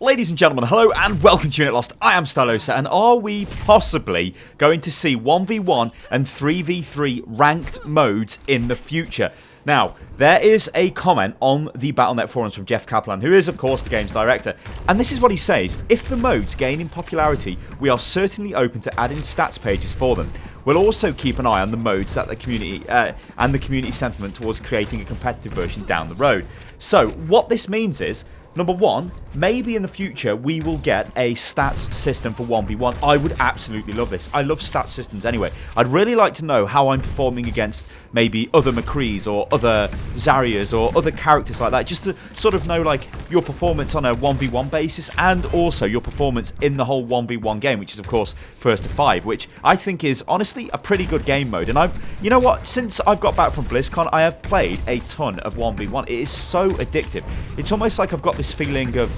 Ladies and gentlemen, hello and welcome to Unit Lost. I am Stylosa, and are we possibly going to see 1v1 and 3v3 ranked modes in the future? Now, there is a comment on the Battle.net forums from Jeff Kaplan, who is, of course, the game's director. And this is what he says: if the modes gain in popularity, we are certainly open to adding stats pages for them. We'll also keep an eye on the modes that the community and the community sentiment towards creating a competitive version down the road. So, what this means is, number one, maybe in the future we will get a stats system for 1v1. I would absolutely love this. I love stats systems anyway. I'd really like to know how I'm performing against maybe other McCrees or other Zaryas or other characters like that, just to sort of know like your performance on a 1v1 basis and also your performance in the whole 1v1 game, which is of course first to 5, which I think is honestly a pretty good game mode. And you know what, since I've got back from BlizzCon, I have played a ton of 1v1. It is so addictive. It's almost like I've got this feeling of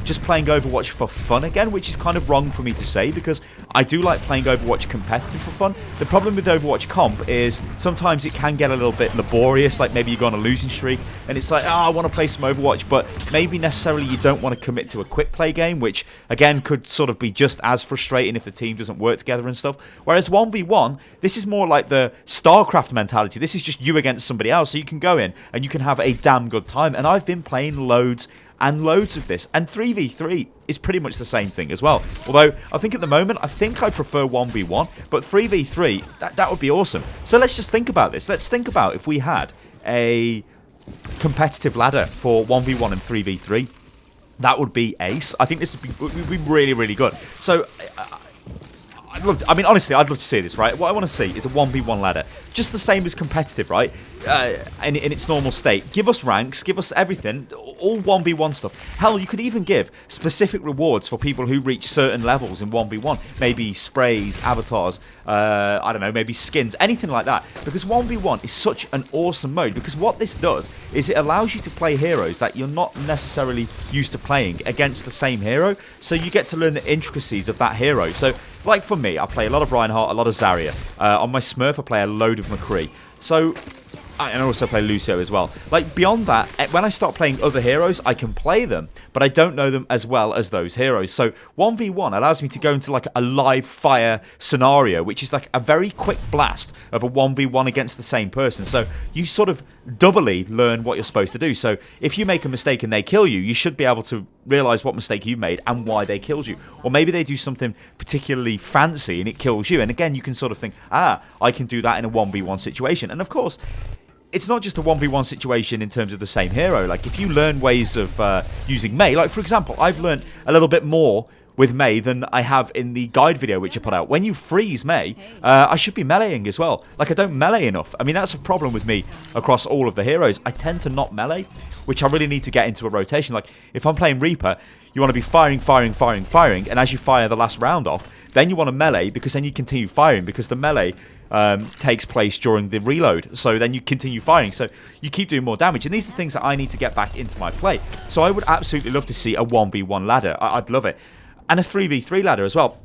just playing Overwatch for fun again, which is kind of wrong for me to say because I do like playing Overwatch competitive for fun. The problem with Overwatch comp is sometimes it can get a little bit laborious, like maybe you go on a losing streak and it's like, oh, I want to play some Overwatch, but maybe necessarily you don't want to commit to a quick play game, which again could sort of be just as frustrating if the team doesn't work together and stuff. Whereas 1v1, this is more like the StarCraft mentality. This is just you against somebody else, so you can go in and you can have a damn good time. And I've been playing loads and loads of this, and 3v3 is pretty much the same thing as well. Although I think at the moment I prefer 1v1, but 3v3 that would be awesome. So let's just think about this. Let's think about if we had a competitive ladder for 1v1 and 3v3. That would be ace. I think this would be really, really good. So honestly, I'd love to see this, right? What I want to see is a 1v1 ladder. Just the same as competitive, right? In its normal state. Give us ranks, give us everything, all 1v1 stuff. Hell, you could even give specific rewards for people who reach certain levels in 1v1. Maybe sprays, avatars, I don't know, maybe skins, anything like that. Because 1v1 is such an awesome mode. Because what this does is it allows you to play heroes that you're not necessarily used to playing against the same hero. So you get to learn the intricacies of that hero. So, like for me, I play a lot of Reinhardt, a lot of Zarya. On my Smurf, I play a load of McCree. So, and I also play Lucio as well. Like, beyond that, when I start playing other heroes, I can play them, but I don't know them as well as those heroes. So 1v1 allows me to go into like a live fire scenario, which is like a very quick blast of a 1v1 against the same person. So you sort of doubly learn what you're supposed to do. So if you make a mistake and they kill you, you should be able to realize what mistake you made and why they killed you. Or maybe they do something particularly fancy and it kills you. And again, you can sort of think, I can do that in a 1v1 situation. And of course, it's not just a 1v1 situation in terms of the same hero. Like, if you learn ways of using Mei, like, for example, I've learned a little bit more with Mei than I have in the guide video which I put out. When you freeze Mei, I should be meleeing as well. Like, I don't melee enough. I mean, that's a problem with me across all of the heroes. I tend to not melee, which I really need to get into a rotation. Like, if I'm playing Reaper, you want to be firing, and as you fire the last round off, then you want to melee, because then you continue firing, because the melee takes place during the reload. So then you continue firing, so you keep doing more damage. And these are things that I need to get back into my play. So I would absolutely love to see a 1v1 ladder. I'd love it. And a 3v3 ladder as well.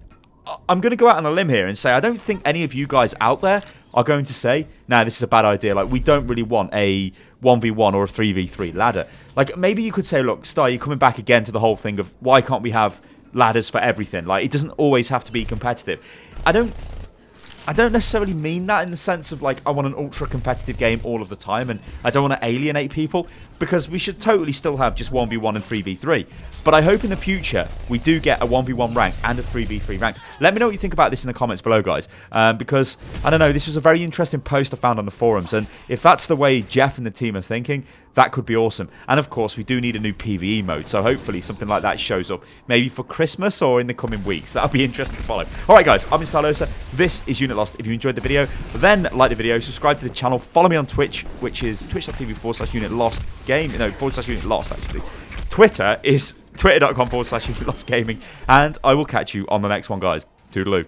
I'm going to go out on a limb here and say I don't think any of you guys out there are going to say, nah, this is a bad idea. Like, we don't really want a 1v1 or a 3v3 ladder. Like, maybe you could say, look, Star, you're coming back again to the whole thing of why can't we have ladders for everything? Like, it doesn't always have to be competitive. I don't necessarily mean that in the sense of, like, I want an ultra competitive game all of the time and I don't want to alienate people, because we should totally still have just 1v1 and 3v3. But I hope in the future we do get a 1v1 rank and a 3v3 rank. Let me know what you think about this in the comments below, guys, because, I don't know, this was a very interesting post I found on the forums, and if that's the way Jeff and the team are thinking, that could be awesome. And of course, we do need a new PvE mode, so hopefully something like that shows up, maybe for Christmas or in the coming weeks. That'll be interesting to follow. Alright guys, I'm Stylosa. This is Unit Lost. If you enjoyed the video, then like the video, subscribe to the channel, follow me on Twitch, which is twitch.tv/UnitLostGame. No, /UnitLost, actually. Twitter is twitter.com/UnitLostGaming. And I will catch you on the next one, guys. Toodaloo.